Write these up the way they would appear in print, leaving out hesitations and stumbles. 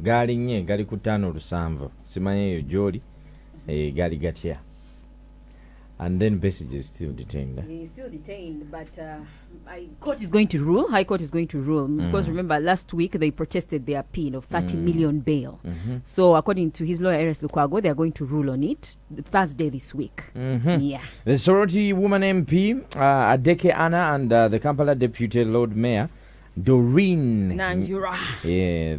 galinye gali ku 5-7 simanye eyo gyoli gali gatya. And then Besigye is still detained. He's still detained, but High Court is going to rule. Because remember, last week they protested their appeal of 30 million bail. So according to his lawyer, Eres Lukwago, they are going to rule on it Thursday this week. Yeah. The Sorority Woman MP, Adeke Anna, and the Kampala Deputy Lord Mayor, Doreen Nanjura. Yeah,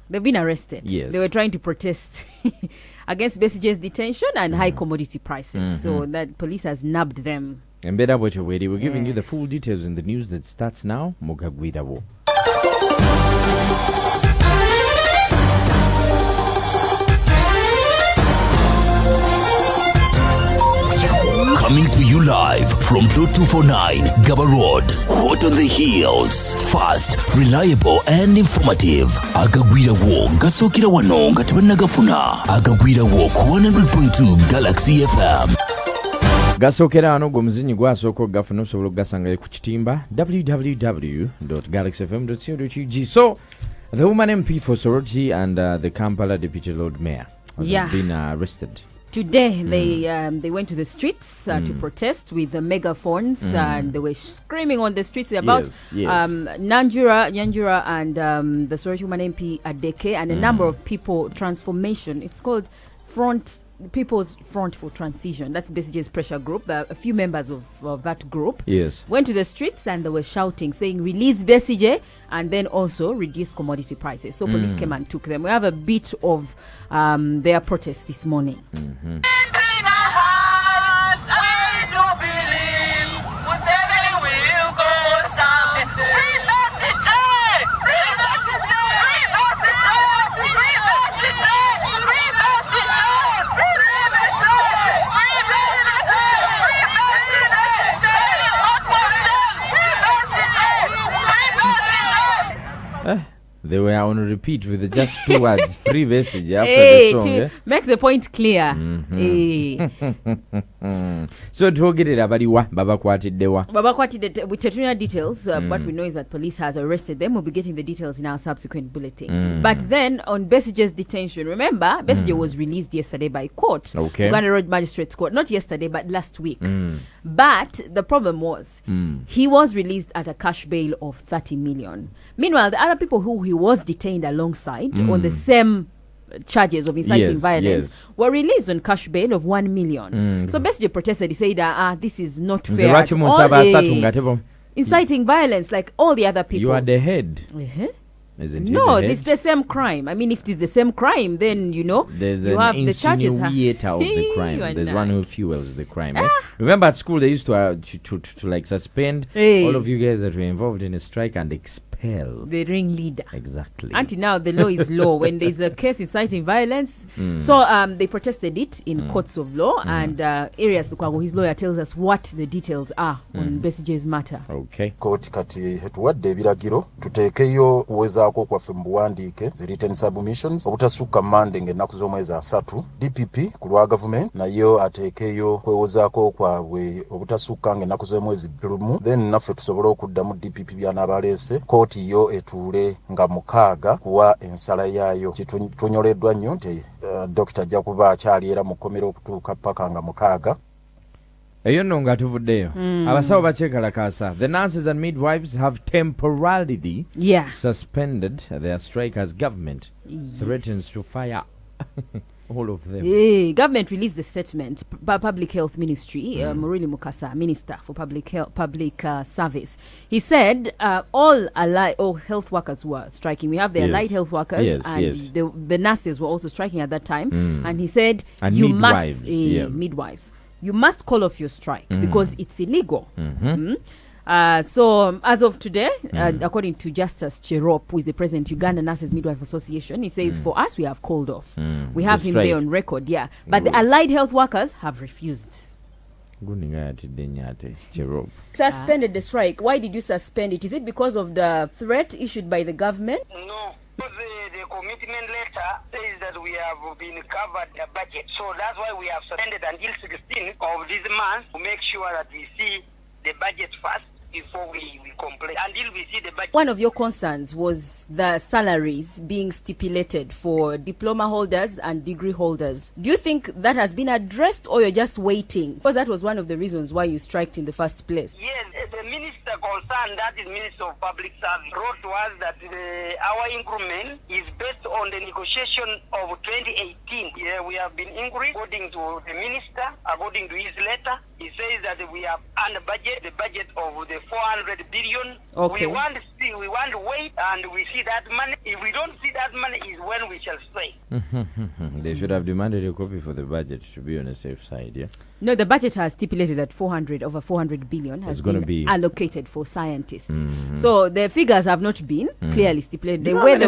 they've been arrested. Yes. They were trying to protest against Besigye's detention and high commodity prices. So that police has nabbed them. And better what we're giving you the full details in the news that starts now. Mugagwidabo. Coming to you live from Plot 249, Gaba Road. Hot on the heels. Fast, reliable, and informative. Agagwira Wo, Gasokira Wano, Gatabanagafuna. Agagwira Wo, 100.2 Galaxy FM. Gasokera ano gomzinyi gwasoko gafuna osobola gasanga ku kitimba www.galaxyfm.co.ug. So the woman MP for Sorority and the Kampala Deputy Lord Mayor have been arrested. Today they went to the streets to protest with the megaphones and they were screaming on the streets about Nyanjura and the Sorority Woman MP Adeke and a number of people transformation. It's called People's Front for Transition. That's Besigye's pressure group. A few members of that group went to the streets and they were shouting, saying release Besigye and then also reduce commodity prices. So police came and took them. We have a bit of their protest this morning. They were on repeat with just 2 words, free message after the song. To make the point clear. So to get it abadiwa, Baba Kwatiddewa. With Tetrina details, what we know is that police has arrested them. We'll be getting the details in our subsequent bulletins. But then on Besigye's detention, remember, Besigye was released yesterday by court. Uganda Road Magistrates Court. Not yesterday, but last week. But the problem was, he was released at a cash bail of 30 million. Meanwhile, the other people who he was detained alongside on the same charges of inciting violence were released on cash bail of 1 million. So Besigye protested. He said, this is not fair at all. Inciting violence like all the other people. You are the head. Isn't no, it's the same crime. I mean, if it is the same crime, then, there's you an have the charges. Insinuator of the crime. There's one who fuels the crime. Remember at school, they used to like suspend all of you guys that were involved in a strike and expel the ringleader. Exactly. Until now, the law is law. When there's a case inciting violence, so they protested it in courts of law, and Arias Lukwago, his lawyer, tells us what the details are on Besigye's matter. Okay. Court kati hetuwadde ebiragiro tuteekeyo kuwezaako kwaffe mu buwandiike zi written submissions obutasukka Monday ng'ennaku z'omwezi 3 DPP ku lwa government nayo ateekeyo kwewozaako kwabwe obutasukka ng'ennaku z'omwezi 1 then naffe tusobole okuddamu DPP by'anaabaleese kooti yo etuule nga 6 kuwa ensala yaayo kitunyoleddwa nnyo nti Dr. ajja kuba akyali era mu kkomera okutuuka paka nga 6. Eyo nno nga tuvuddeyo abasawo bakyekalakaasa. The nurses and midwives have temporarily suspended their strike as government threatens to fire all of them. Government released the statement. Public Health Ministry, Murili Mukasa, Minister for Public Service, he said all health workers were striking. We have the allied health workers and the nurses were also striking at that time. And he said, and you midwives, must midwives. You must call off your strike because it's illegal. So as of today, according to Justice Cherop, who is the president of Uganda Nurses Midwife Association, he says, for us, we have called off. We have him there on record, But the allied health workers have refused. Suspended the strike. Why did you suspend it? Is it because of the threat issued by the government? No. The commitment letter says that we have been covered the budget. So that's why we have suspended until 16th of this month to make sure that we see the budget first before we complain, until we see the budget. One of your concerns was the salaries being stipulated for diploma holders and degree holders. Do you think that has been addressed, or you're just waiting? Because that was one of the reasons why you striked in the first place. Yes, the minister concerned, that is Minister of Public Service, wrote to us that our increment is based on the negotiation of 2018. Yeah, we have been increased according to the minister, according to his letter. He says that we have under budget, the budget of the 400 billion. Okay. We want to wait and we see that money. If we don't see that money is when we shall strike. They should have demanded a copy for the budget to be on the safe side, yeah? No, the budget has stipulated that over 400 billion has been allocated for scientists. So the figures have not been clearly stipulated. The way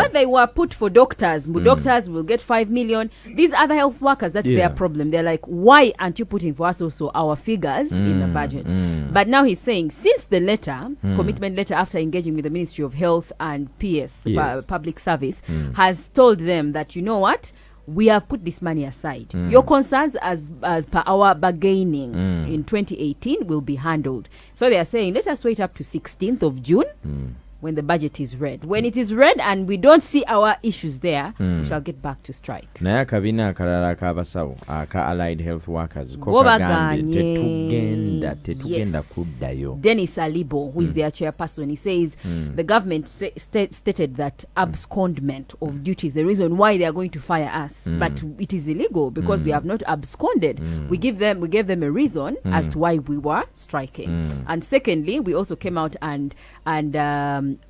they were put for doctors, doctors will get 5 million. These other health workers, that's their problem. They're like, why aren't you putting for us also our figures in the budget? But now he's saying, since the letter, commitment letter after engaging with the Ministry of Health and PS, Public Service, has told them that, you know what, we have put this money aside. Your concerns as per our bargaining in 2018 will be handled. So they are saying, let us wait up to 16th of June when the budget is read. When it is read and we don't see our issues there, we shall get back to strike. Naye akabina akalala akabasawo aka allied health workers tetugenda kuddayo. Dennis Alibo, who is their chairperson, he says the government stated that abscondment of duty is the reason why they are going to fire us, but it is illegal because we have not absconded. We gave them a reason as to why we were striking. And secondly, we also came out and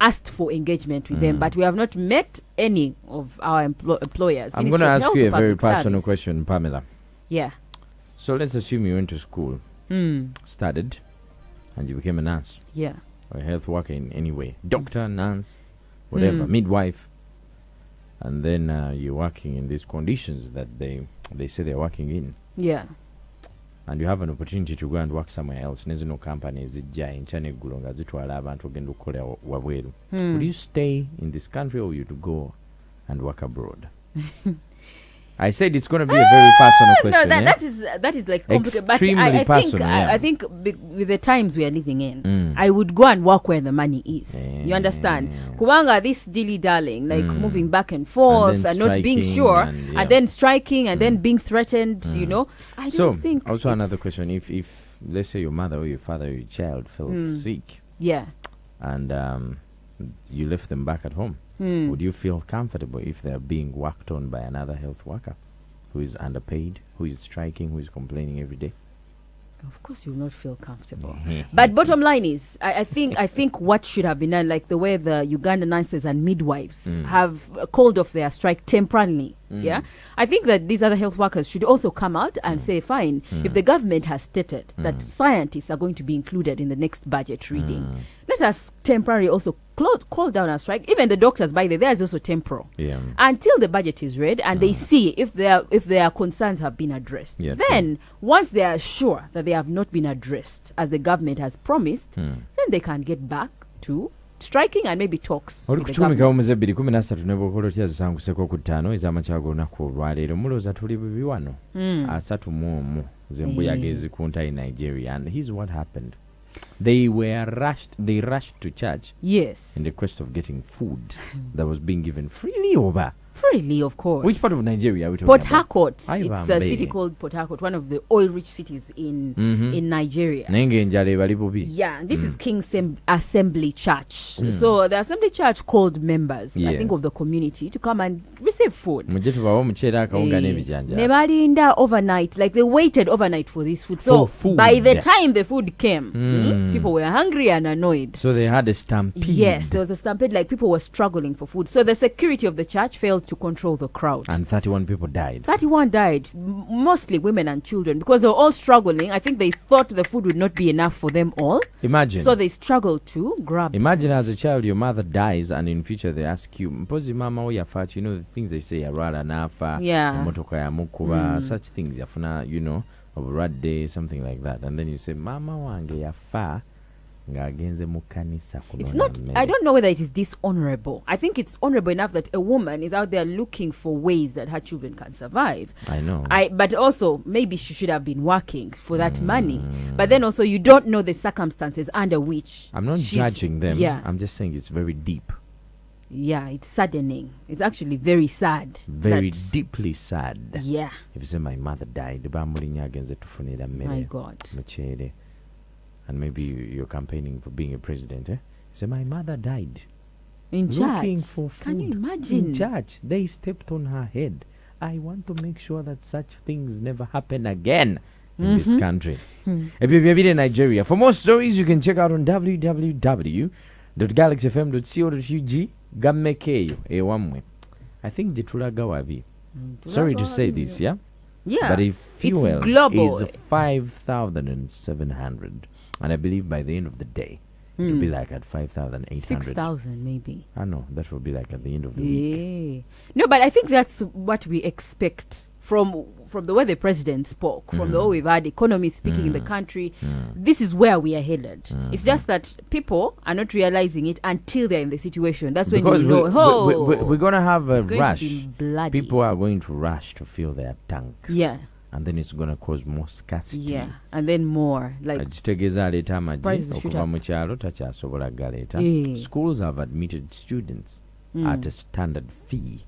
asked for engagement with them, but we have not met any of our employers. I'm going to ask you a very personal question, Pamela. Yeah. So let's assume you went to school, studied, and you became a nurse. Yeah. Or a health worker in any way. Doctor, nurse, whatever, midwife. And then you're working in these conditions that they say they're working in. Yeah. And you have an opportunity to go and work somewhere else. Nezo companies zijja enchane gulonga zitwala abantu ogenda okukola wabweru. Would you stay in this country or would you go and work abroad? I said it's going to be a very personal question. No, that is like complicated. But I think with the times we are living in, I would go and work where the money is. You understand? Kubanga, this dilly-darling, like moving back and forth and not being sure, and then striking and then being threatened, you know. I don't think. Also, another question: if let's say your mother or your father or your child felt sick, and you left them back at home. Would you feel comfortable if they're being worked on by another health worker who is underpaid, who is striking, who is complaining every day? Of course, you will not feel comfortable. But bottom line is, I think what should have been done, like the way the Ugandan nurses and midwives have called off their strike temporarily. Yeah, I think that these other health workers should also come out and say, fine, if the government has stated that scientists are going to be included in the next budget reading, let us temporarily also call down a strike. Even the doctors, by the way, there is also temporal until the budget is read and they see if their concerns have been addressed. Then once they are sure that they have not been addressed as the government has promised, then they can get back to striking and maybe talks with the government. Nigeria, and here's what happened. They rushed to church. Yes. In the quest of getting food that was being given freely over. Freely, of course. Which part of Nigeria are we talking Port about? Harcourt. It's a city called Port Harcourt, one of the oil-rich cities in Nigeria. Yeah, this is King's Assembly Church. So the Assembly Church called members, I think, of the community to come and receive food. Overnight, like they waited overnight for this food. So by the time the food came, people were hungry and annoyed. So they had a stampede. Yes, there was a stampede, like people were struggling for food. So the security of the church failed to control the crowd. And 31 people died. 31 died, mostly women and children, because they were all struggling. I think they thought the food would not be enough for them all. Imagine. So they struggled to grab. Imagine as a child, your mother dies, and in future they ask you, Mpozi mama o yafachi, you know the things they say, Arara nafa, motoka ya mukuba, such things, yafuna, you know, of rat day, something like that. And then you say, Mama wange yafa, It's not, I don't know whether it is dishonorable. I think it's honorable enough that a woman is out there looking for ways that her children can survive. I know. But also, maybe she should have been working for that money. But then also, you don't know the circumstances under which. I'm not judging them. Yeah. I'm just saying it's very deep. Yeah, it's saddening. It's actually very sad. Very deeply sad. Yeah. If you say my mother died, my God. And maybe you're campaigning for being a president, Say my mother died. In looking church. for food. Can you imagine? In church, they stepped on her head. I want to make sure that such things never happen again in this country. Nigeria. For more stories, you can check out on www.galaxyfm.co.ug. Gammekeyo ewamwe. I think Jitulaga wabi. Sorry to say this, yeah? Yeah. But if fuel it's global. is 5,700, and I believe by the end of the day, it will be like at 5,800. 6,000 maybe. I know, that will be like at the end of the week. No, but I think that's what we expect from the way the president spoke, from the way we've had economists speaking in the country. This is where we are headed. It's just that people are not realizing it until they're in the situation. That's when because you know, we're going to have a rush. To be bloody. People are going to rush to fill their tanks. Yeah. And then it's going to cause more scarcity. Yeah, and then more. Like schools have admitted students at a standard fee.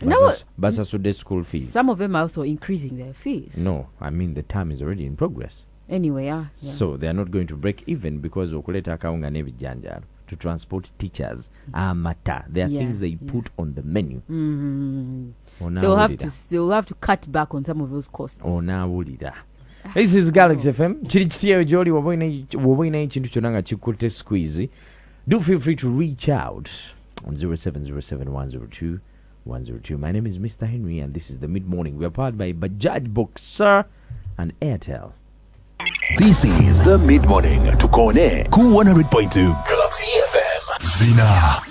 Basasude school fees. Some of them are also increasing their fees. No, I mean the term is already in progress. Anyway, yeah. So they are not going to break even because okuleta kaunga nebijanjaro to transport teachers. Amata. There are things they put on the menu. They'll have to cut back on some of those costs. This is Galaxy FM. Chirichitiyo joli waboina chintu chonanga chikulte squeezy. Do feel free to reach out on 0707102102. My name is Mr. Henry and this is the Mid Morning. We are powered by Bajaj Boxer and Airtel. This is the Mid Morning to Kone Ku 100.2 Galaxy FM. Zzina.